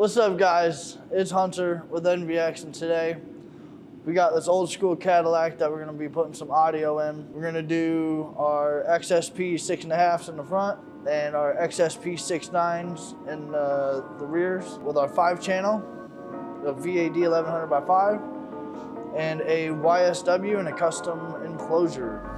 What's up, guys? It's Hunter with NVX, and today we got this old school Cadillac that we're gonna be putting some audio in. We're gonna do our XSP 6.5s in the front and our XSP 6.9s in the rears with our 5-channel, a VAD 1100 by 5, and a YSW and a custom enclosure.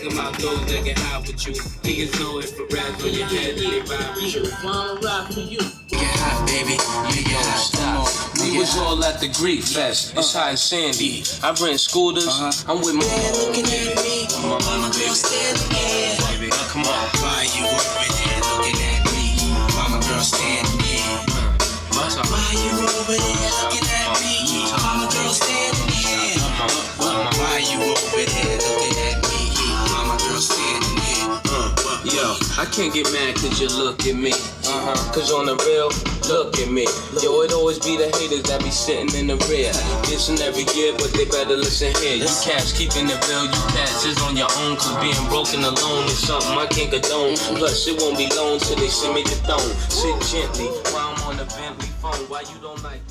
About those that get high with you. Niggas know if a rap on your head, they ride with you. Wanna rock for you. Get hot, baby. You get hot. Stop. We was all at the Greek Fest. It's hot and sandy. I rent scooters. I'm with my looking at me. Mama girl standing there. Baby, come on. Why you over there looking at me? Mama girl standing there. Why you over there looking at me? Mama girl standing there. Why you over there looking at me? Yo, I can't get mad cause you look at me. Cause on the real, look at me. Yo, it always be the haters that be sitting in the rear. Listen every year, but they better listen here. You cats keeping it real, you cats is on your own. Cause being broken alone is something I can't condone. Plus it won't be long till they send me the throne. Sit gently while I'm on the Bentley phone. Why you don't like